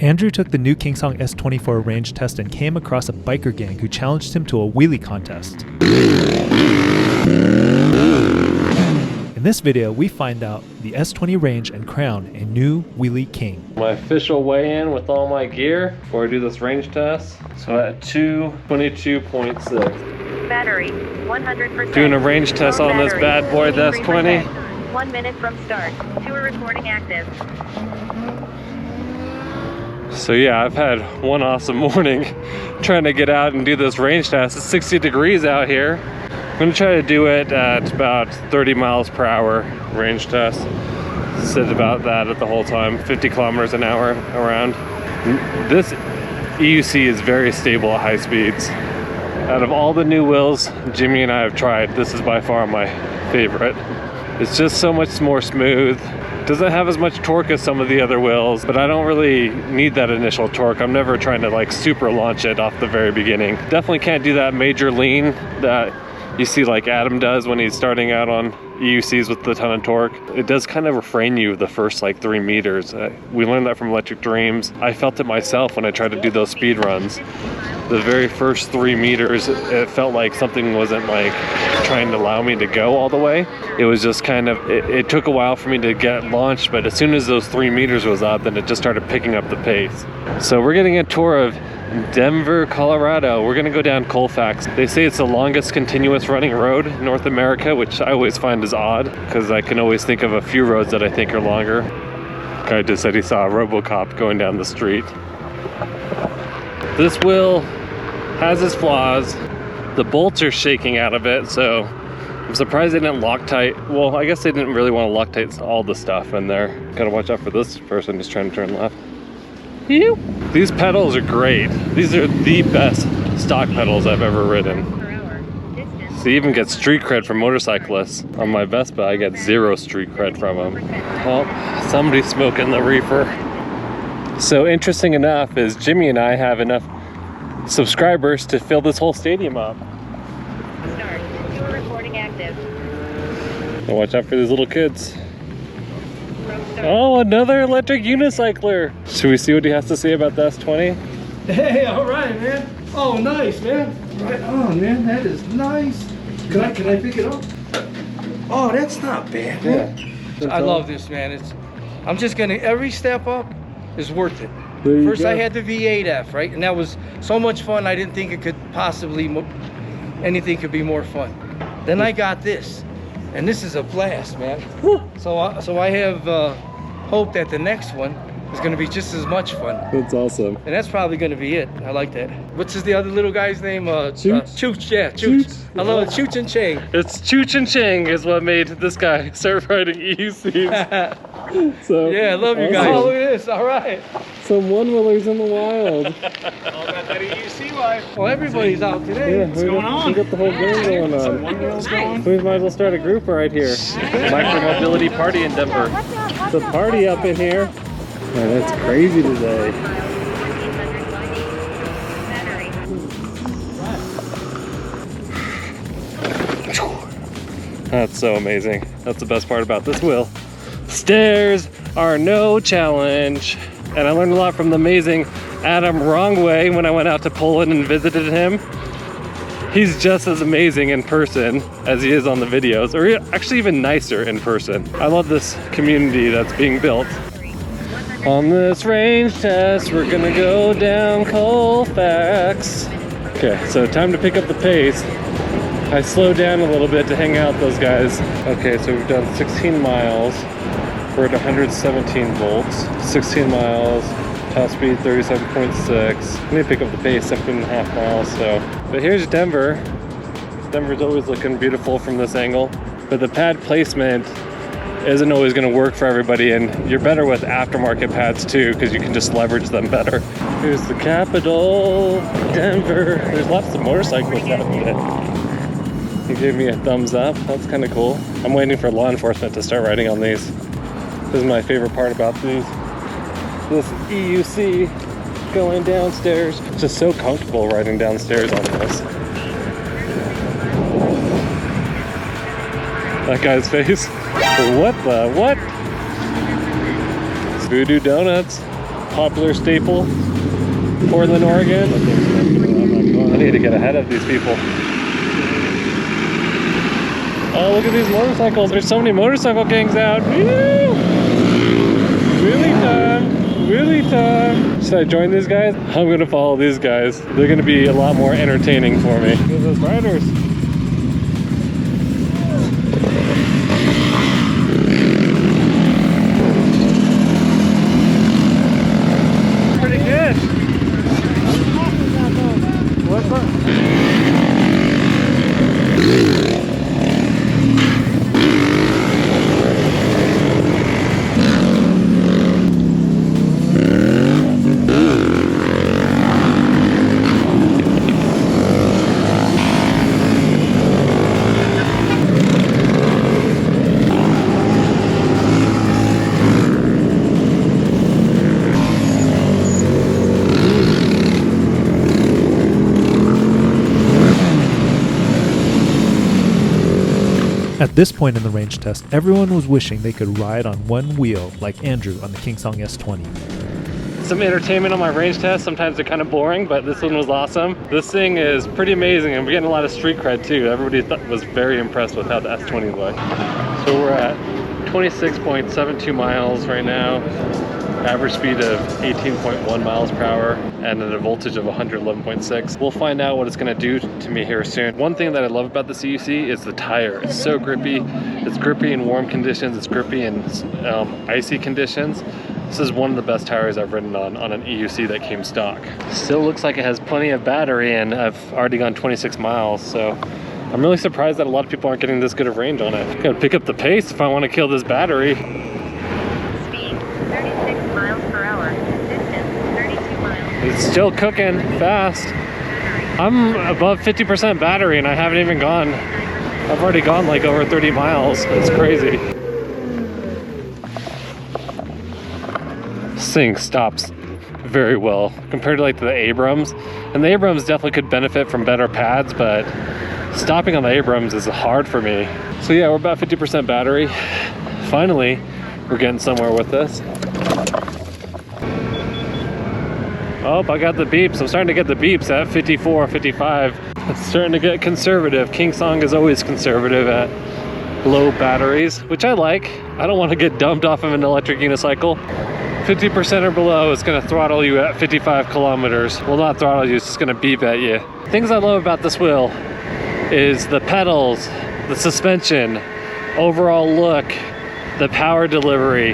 Andrew took the new King Song S20 for a range test and came across a biker gang who challenged him to a wheelie contest. In this video, we find out the S20 range and crown a new wheelie king. My official weigh-in with all my gear before I do this range test. So at 222.6. Battery, 100%. Doing a range test on this bad boy, the S20. 1 minute from start. Tour recording active. So yeah, I've had one awesome morning trying to get out and do this range test. It's 60 degrees out here. I'm gonna try to do it at about 30 miles per hour range test. Sit about that at the whole time, 50 kilometers an hour around. This EUC is very stable at high speeds. Out of all the new wheels Jimmy and I have tried, this is by far my favorite. It's just so much more smooth. Doesn't have as much torque as some of the other wheels, but I don't really need that initial torque. I'm never trying to like super launch it off the very beginning. Definitely can't do that major lean that you see like Adam does when he's starting out on EUCs with the ton of torque. It does kind of refrain you the first like 3 meters. We learned that from Electric Dreams. I felt it myself when I tried to do those speed runs. The very first 3 meters, it felt like something wasn't like trying to allow me to go all the way. It was just kind of, it took a while for me to get launched, but as soon as those 3 meters was up, then it just started picking up the pace. So we're getting a tour of Denver, Colorado. We're gonna go down Colfax. They say it's the longest continuous running road in North America, which I always find is odd, because I can always think of a few roads that I think are longer. Guy just said he saw a RoboCop going down the street. This wheel has its flaws. The bolts are shaking out of it, so I'm surprised they didn't Loctite. Well, I guess they didn't really want to Loctite all the stuff in there. Gotta watch out for this person just trying to turn left. Ew. These pedals are great. These are the best stock pedals I've ever ridden. So you even get street cred from motorcyclists. On my Vespa, I get 0 street cred from them. Well, somebody's smoking the reefer. So interesting enough is Jimmy and I have enough subscribers to fill this whole stadium up. Start. Tour recording active. So watch out for these little kids. Oh, another electric unicycler. Should we see what he has to say about the S20? Hey, all right, man. Oh, nice, man. Right on, man. That is nice. Can I pick it up? Oh, that's not bad, man. Yeah. I love this, man. I'm just gonna, every step up is worth it. First I had the V8F, right? And that was so much fun, I didn't think it could possibly, anything could be more fun. Then I got this, and this is a blast, man. So I have hope that the next one is gonna be just as much fun. That's awesome. And that's probably gonna be it. I like that. What's the other little guy's name? Chooch, yeah, Chooch. Chooch. I love it, Chooch and Chang. It's Chooch and Chang is what made this guy start riding EUCs. So yeah, I love you guys. Oh, look at this, all right. Some one-wheelers in the wild. All got that EUC life. Well, everybody's out today. What's going on? We got the whole game going on. One wheel's going. We might as well start a group right here. Micro-mobility party in Denver. It's a party up in here. Man, it's crazy today. That's so amazing. That's the best part about this wheel. Stairs are no challenge. And I learned a lot from the amazing Adam Wrongway when I went out to Poland and visited him. He's just as amazing in person as he is on the videos, or actually even nicer in person. I love this community that's being built. On this range test, we're gonna go down Colfax. Okay, so time to pick up the pace. I slowed down a little bit to hang out with those guys. Okay, so we've done 16 miles. We're at 117 volts. 16 miles, top speed 37.6. I need to pick up the pace, 17.5 miles, so. But here's Denver. Denver's always looking beautiful from this angle. But the pad placement isn't always going to work for everybody, and you're better with aftermarket pads too because you can just leverage them better. Here's the capital, Denver. There's lots of motorcyclists out today. He gave me a thumbs up. That's kind of cool. I'm waiting for law enforcement to start riding on these. This is my favorite part about these. This EUC going downstairs. It's just so comfortable riding downstairs on this. That guy's face. What the? What? Voodoo Donuts. popular staple. Portland, Oregon. I need to get ahead of these people. Oh, look at these motorcycles. There's so many motorcycle gangs out. Woo! Wheelie time. Wheelie time. Should I join these guys? I'm gonna follow these guys. They're gonna be a lot more entertaining for me. Look at those riders. Pretty good. What's up? At this point in the range test, everyone was wishing they could ride on one wheel like Andrew on the King Song S20. Some entertainment on my range test. Sometimes they're kind of boring, but this one was awesome. This thing is pretty amazing, and we're getting a lot of street cred too. Everybody was very impressed with how the S20 looked. So we're at 26.72 miles right now. Average speed of 18.1 miles per hour and at a voltage of 111.6. We'll find out what it's going to do to me here soon. One thing that I love about the CUC is the tire. It's so grippy. It's grippy in warm conditions. It's grippy in icy conditions. This is one of the best tires I've ridden on an EUC that came stock. Still looks like it has plenty of battery, and I've already gone 26 miles. So I'm really surprised that a lot of people aren't getting this good of range on it. Gotta pick up the pace if I want to kill this battery. It's still cooking fast. I'm above 50% battery and I haven't even gone. I've already gone like over 30 miles. It's crazy. This thing stops very well compared to like the Abrams. And the Abrams definitely could benefit from better pads, but stopping on the Abrams is hard for me. So yeah, we're about 50% battery. Finally, we're getting somewhere with this. Oh, I got the beeps. I'm starting to get the beeps at 54, 55. It's starting to get conservative. King Song is always conservative at low batteries, which I like. I don't want to get dumped off of an electric unicycle. 50% or below is going to throttle you at 55 kilometers. Well, not throttle you, it's just going to beep at you. Things I love about this wheel is the pedals, the suspension, overall look, the power delivery,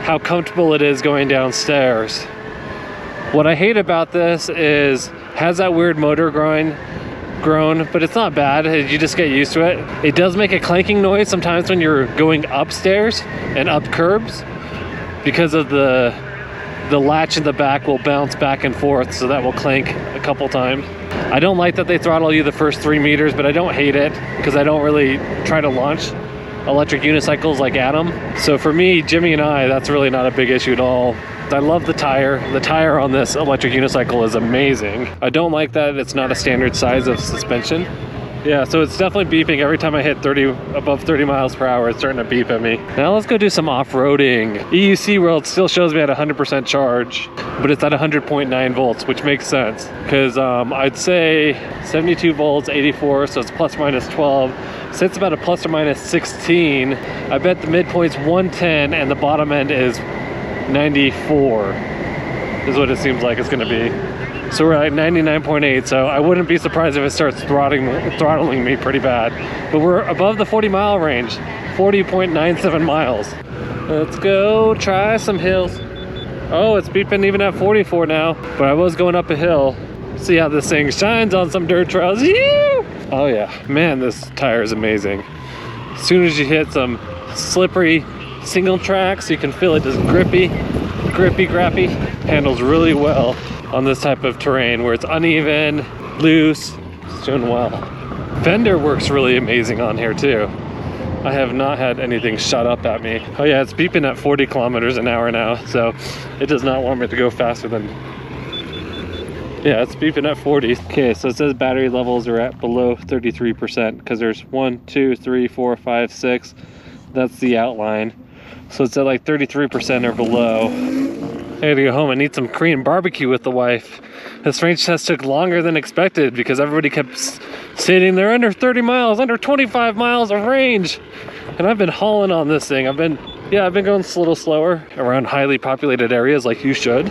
how comfortable it is going downstairs. What I hate about this is has that weird motor groan, but it's not bad. You just get used to it. It does make a clanking noise sometimes when you're going upstairs and up curbs because of the latch in the back will bounce back and forth, so that will clank a couple times. I don't like that they throttle you the first 3 meters, but I don't hate it because I don't really try to launch electric unicycles like Adam. So for me, Jimmy and I, that's really not a big issue at all. I love the tire. The tire on this electric unicycle is amazing. I don't like that it's not a standard size of suspension. Yeah, so it's definitely beeping every time I hit above 30 miles per hour. It's starting to beep at me. Now let's go do some off-roading. EUC World still shows me at 100% charge, but it's at 100.9 volts, which makes sense because I'd say 72 volts, 84, so it's plus minus 12. So it's about a plus or minus 16. I bet the midpoint's 110 and the bottom end is 94 is what it seems like it's going to be. So we're at 99.8, so I wouldn't be surprised if it starts throttling me pretty bad. But we're above the 40-mile range, 40.97 miles. Let's go try some hills. Oh, it's beeping even at 44 now, but I was going up a hill. See how this thing shines on some dirt trails. Oh yeah, man, this tire is amazing. As soon as you hit some slippery single tracks, you can feel it just grippy, grappy. Handles really well on this type of terrain where it's uneven, loose. It's doing well. Fender works really amazing on here too. I have not had anything shut up at me. Oh yeah, it's beeping at 40 kilometers an hour now, so it does not want me to go faster than... Yeah, it's beeping at 40. Okay, so it says battery levels are at below 33% because there's 1, 2, 3, 4, 5, 6. That's the outline. So it's at like 33% or below. gotta go home and eat some Korean barbecue with the wife. This range test took longer than expected because everybody kept stating they're under 30 miles, under 25 miles of range. And I've been hauling on this thing. I've been going a little slower around highly populated areas like you should.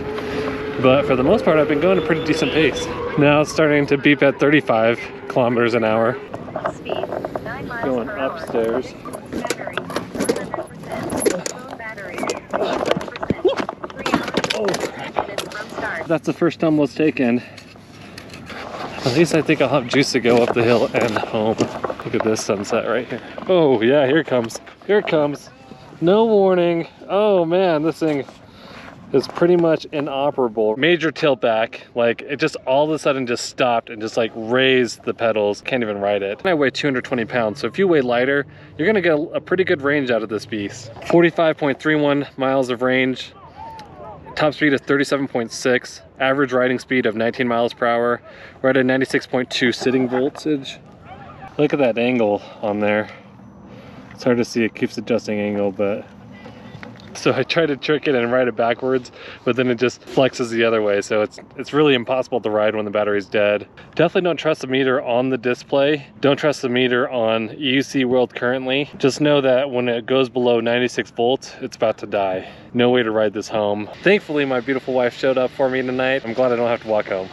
But for the most part, I've been going a pretty decent pace. Now it's starting to beep at 35 kilometers an hour. Speed 9 miles Going per hour. upstairs. Battery 100%. Phone battery 100%. 3 hours Oh, 6 minutes from start. that's the first tumble it's taken. At least I think I'll have juice to go up the hill and home. Look at this sunset right here. Oh yeah, here it comes. Here it comes. No warning. Oh man, this thing is pretty much inoperable. Major tilt back, like it just all of a sudden just stopped and just like raised the pedals. Can't even ride it. I weigh 220 pounds, so if you weigh lighter, you're gonna get a pretty good range out of this beast. 45.31 miles of range. Top speed is 37.6, average riding speed of 19 miles per hour. We're at a 96.2 sitting voltage. Look at that angle on there. It's hard to see, it keeps adjusting angle, but... So I tried to trick it and ride it backwards, but then it just flexes the other way. So it's really impossible to ride when the battery's dead. Definitely don't trust the meter on the display. Don't trust the meter on EUC World currently. Just know that when it goes below 96 volts, it's about to die. No way to ride this home. Thankfully, my beautiful wife showed up for me tonight. I'm glad I don't have to walk home.